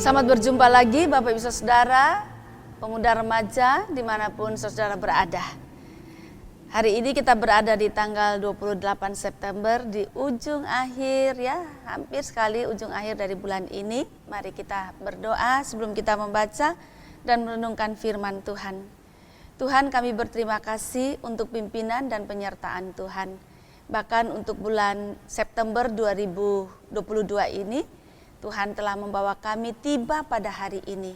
Selamat berjumpa lagi Bapak Ibu Saudara, pemuda remaja dimanapun saudara berada. Hari ini kita berada di tanggal 28 September di ujung akhir ya, hampir sekali ujung akhir dari bulan ini. Mari kita berdoa sebelum kita membaca dan merenungkan firman Tuhan. Tuhan, kami berterima kasih untuk pimpinan dan penyertaan Tuhan. Bahkan untuk bulan September 2022 ini, Tuhan telah membawa kami tiba pada hari ini.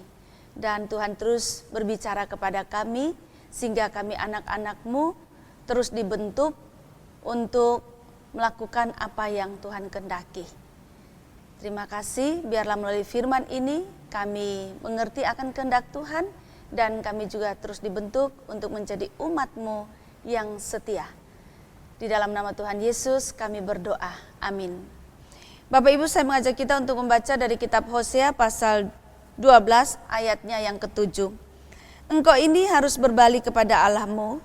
Dan Tuhan terus berbicara kepada kami, sehingga kami anak-anak-Mu terus dibentuk untuk melakukan apa yang Tuhan kehendaki. Terima kasih, biarlah melalui firman ini kami mengerti akan kehendak Tuhan, dan kami juga terus dibentuk untuk menjadi umat-Mu yang setia. Di dalam nama Tuhan Yesus kami berdoa, amin. Bapak Ibu, saya mengajak kita untuk membaca dari kitab Hosea pasal 12 ayatnya yang ke-7. Engkau ini harus berbalik kepada Allahmu,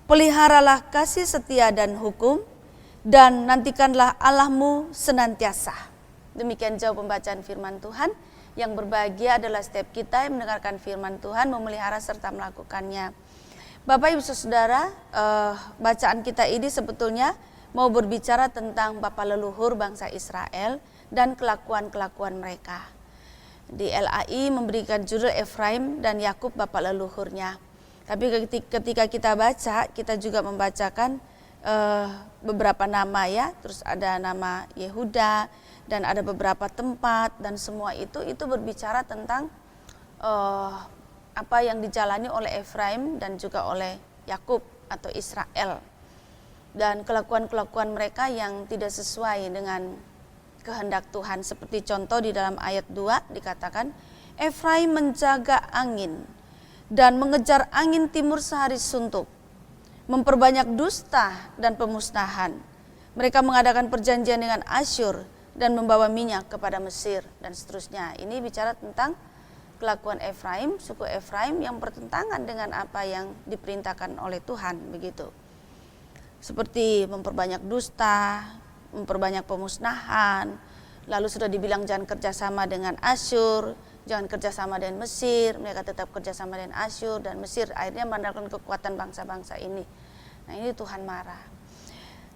peliharalah kasih setia dan hukum, dan nantikanlah Allahmu senantiasa. Demikian jauh pembacaan firman Tuhan. Yang berbahagia adalah setiap kita yang mendengarkan firman Tuhan, memelihara serta melakukannya. Bapak Ibu Saudara, bacaan kita ini sebetulnya mau berbicara tentang bapa leluhur bangsa Israel dan kelakuan-kelakuan mereka. Di LAI memberikan judul Efraim dan Yakub bapa leluhurnya. Tapi ketika kita baca, kita juga membacakan beberapa nama ya. Terus ada nama Yehuda dan ada beberapa tempat, dan semua itu berbicara tentang apa yang dijalani oleh Efraim dan juga oleh Yakub atau Israel. Dan kelakuan-kelakuan mereka yang tidak sesuai dengan kehendak Tuhan. Seperti contoh di dalam ayat 2 dikatakan, Efraim menjaga angin dan mengejar angin timur sehari suntuk, memperbanyak dusta dan pemusnahan. Mereka mengadakan perjanjian dengan Asyur dan membawa minyak kepada Mesir, dan seterusnya. Ini bicara tentang kelakuan Efraim, suku Efraim yang bertentangan dengan apa yang diperintahkan oleh Tuhan, begitu. Seperti memperbanyak dusta, memperbanyak pemusnahan, lalu sudah dibilang jangan kerjasama dengan Asyur, jangan kerjasama dengan Mesir, mereka tetap kerjasama dengan Asyur dan Mesir, akhirnya mengandalkan kekuatan bangsa-bangsa ini. Nah, ini Tuhan marah.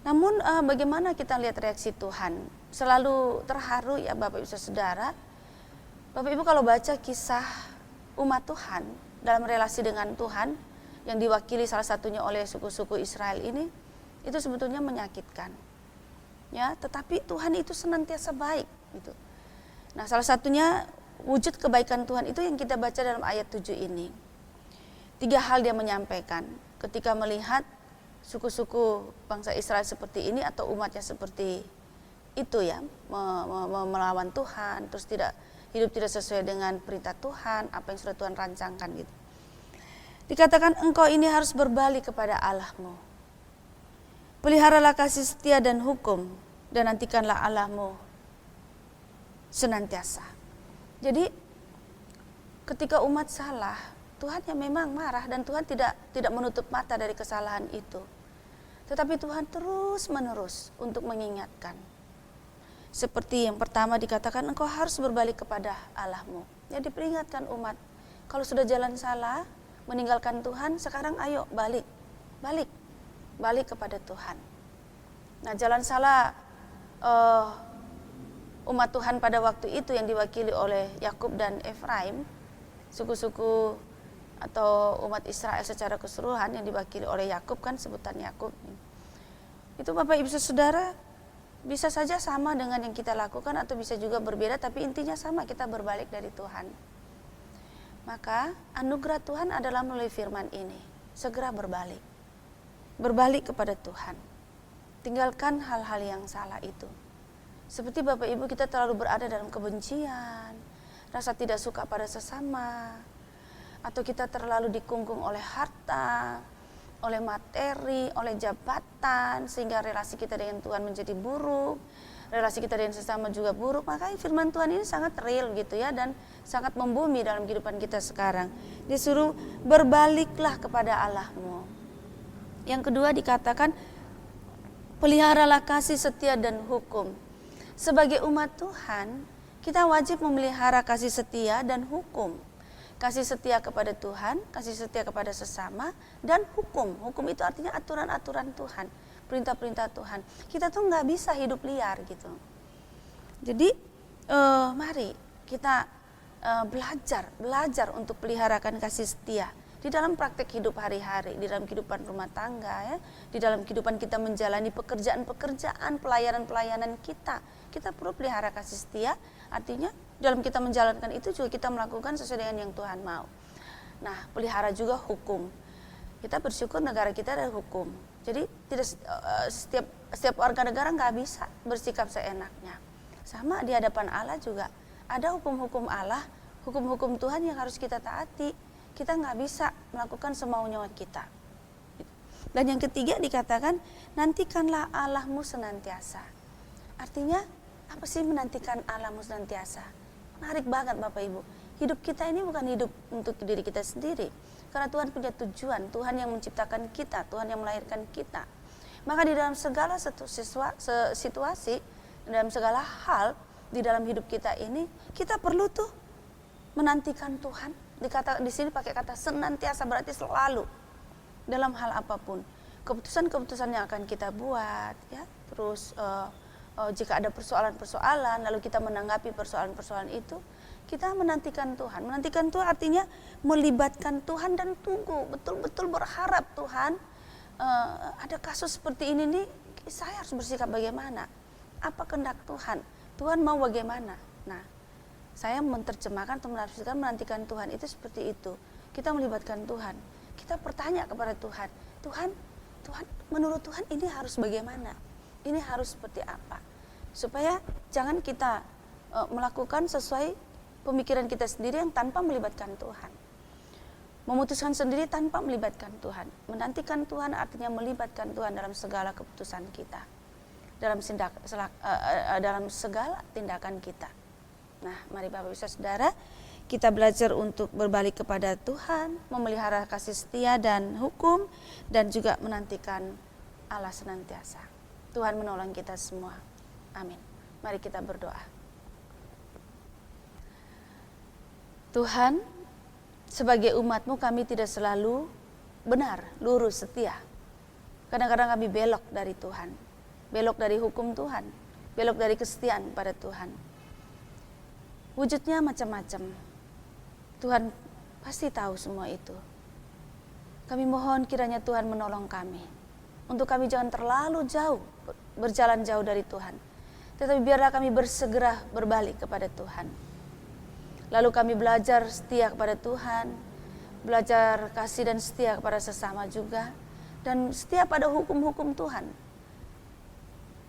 Namun bagaimana kita lihat reaksi Tuhan? Selalu terharu ya Bapak Ibu Saudara. Bapak Ibu kalau baca kisah umat Tuhan dalam relasi dengan Tuhan yang diwakili salah satunya oleh suku-suku Israel ini, itu sebetulnya menyakitkan. Ya, tetapi Tuhan itu senantiasa baik gitu. Nah, salah satunya wujud kebaikan Tuhan itu yang kita baca dalam ayat 7 ini. 3 hal dia menyampaikan ketika melihat suku-suku bangsa Israel seperti ini atau umatnya seperti itu ya, melawan Tuhan, terus hidup tidak sesuai dengan perintah Tuhan, apa yang sudah Tuhan rancangkan gitu. Dikatakan engkau ini harus berbalik kepada Allahmu. Peliharalah kasih setia dan hukum, dan nantikanlah Allahmu senantiasa. Jadi ketika umat salah, Tuhan yang memang marah, dan Tuhan tidak menutup mata dari kesalahan itu. Tetapi Tuhan terus menerus untuk mengingatkan. Seperti yang pertama dikatakan engkau harus berbalik kepada Allahmu. Jadi diperingatkan umat, kalau sudah jalan salah, meninggalkan Tuhan, sekarang ayo balik kepada Tuhan. Nah, jalan salah umat Tuhan pada waktu itu yang diwakili oleh Yakub dan Efraim, suku-suku atau umat Israel secara keseluruhan yang diwakili oleh Yakub, kan sebutan Yakub. Itu Bapak Ibu Saudara bisa saja sama dengan yang kita lakukan atau bisa juga berbeda, tapi intinya sama, kita berbalik dari Tuhan. Maka anugerah Tuhan adalah melalui firman ini, segera berbalik kepada Tuhan. Tinggalkan hal-hal yang salah itu. Seperti Bapak Ibu, kita terlalu berada dalam kebencian, rasa tidak suka pada sesama, atau kita terlalu dikungkung oleh harta, oleh materi, oleh jabatan, sehingga relasi kita dengan Tuhan menjadi buruk, relasi kita dengan sesama juga buruk. Makanya firman Tuhan ini sangat real gitu ya, dan sangat membumi dalam kehidupan kita sekarang. Disuruh berbaliklah kepada Allahmu. Yang kedua dikatakan, peliharalah kasih setia dan hukum. Sebagai umat Tuhan, Kita wajib memelihara kasih setia dan hukum. Kasih setia kepada Tuhan, kasih setia kepada sesama, dan hukum. Hukum itu artinya aturan-aturan Tuhan, perintah-perintah Tuhan. Kita tuh nggak bisa hidup liar gitu. Jadi mari kita belajar untuk peliharakan kasih setia di dalam praktek hidup hari-hari, di dalam kehidupan rumah tangga, ya, di dalam kehidupan kita menjalani pekerjaan-pekerjaan, pelayanan-pelayanan kita. Kita perlu pelihara kasih setia, artinya dalam kita menjalankan itu juga kita melakukan sesuai dengan yang Tuhan mau. Nah, pelihara juga hukum. Kita bersyukur negara kita ada hukum. Jadi tidak setiap warga negara nggak bisa bersikap seenaknya. Sama di hadapan Allah juga ada hukum-hukum Allah, hukum-hukum Tuhan yang harus kita taati. Kita nggak bisa melakukan semaunya kita. Dan yang ketiga dikatakan, nantikanlah Allahmu senantiasa. Artinya, apa sih menantikan Allahmu senantiasa? Menarik banget Bapak Ibu. Hidup kita ini bukan hidup untuk diri kita sendiri. Karena Tuhan punya tujuan, Tuhan yang menciptakan kita, Tuhan yang melahirkan kita. Maka di dalam segala situasi, dalam segala hal, di dalam hidup kita ini, kita perlu tuh menantikan Tuhan. Di sini pakai kata senantiasa, berarti selalu dalam hal apapun. Keputusan-keputusan yang akan kita buat, ya. Terus jika ada persoalan-persoalan, lalu kita menanggapi persoalan-persoalan itu, kita menantikan Tuhan. Menantikan Tuhan artinya melibatkan Tuhan dan tunggu, betul-betul berharap Tuhan. Ada kasus seperti ini nih, saya harus bersikap bagaimana? Apa kehendak Tuhan? Tuhan mau bagaimana? Nah, saya menerjemahkan atau menafsirkan menantikan Tuhan itu seperti itu. Kita melibatkan Tuhan. Kita bertanya kepada Tuhan. Tuhan, menurut Tuhan ini harus bagaimana? Ini harus seperti apa? Supaya jangan kita melakukan sesuai pemikiran kita sendiri yang tanpa melibatkan Tuhan. Memutuskan sendiri tanpa melibatkan Tuhan. Menantikan Tuhan artinya melibatkan Tuhan dalam segala keputusan kita. Dalam segala tindakan kita. Nah, mari Bapak Ibu Saudara, kita belajar untuk berbalik kepada Tuhan, memelihara kasih setia dan hukum, dan juga menantikan Allah senantiasa. Tuhan menolong kita semua. Amin. Mari kita berdoa. Tuhan, sebagai umat-Mu kami tidak selalu benar, lurus, setia. Kadang-kadang kami belok dari Tuhan, belok dari hukum Tuhan, belok dari kesetiaan pada Tuhan. Wujudnya macam-macam. Tuhan pasti tahu semua itu. Kami mohon kiranya Tuhan menolong kami. Untuk kami jangan terlalu jauh, berjalan jauh dari Tuhan. Tetapi biarlah kami bersegera berbalik kepada Tuhan. Lalu kami belajar setia kepada Tuhan, belajar kasih dan setia kepada sesama juga, dan setia pada hukum-hukum Tuhan.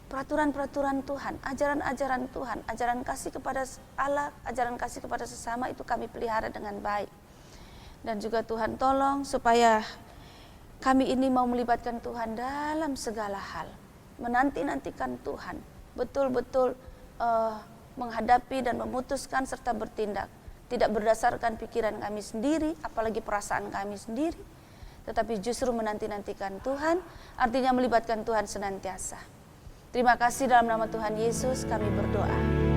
Peraturan-peraturan Tuhan, ajaran-ajaran Tuhan, ajaran kasih kepada Allah, ajaran kasih kepada sesama itu kami pelihara dengan baik. Dan juga Tuhan tolong supaya kami ini mau melibatkan Tuhan dalam segala hal. Menanti-nantikan Tuhan, betul-betul menghadapi dan memutuskan serta bertindak. Tidak berdasarkan pikiran kami sendiri, apalagi perasaan kami sendiri. Tetapi justru menanti-nantikan Tuhan, artinya melibatkan Tuhan senantiasa. Terima kasih dalam nama Tuhan Yesus kami berdoa.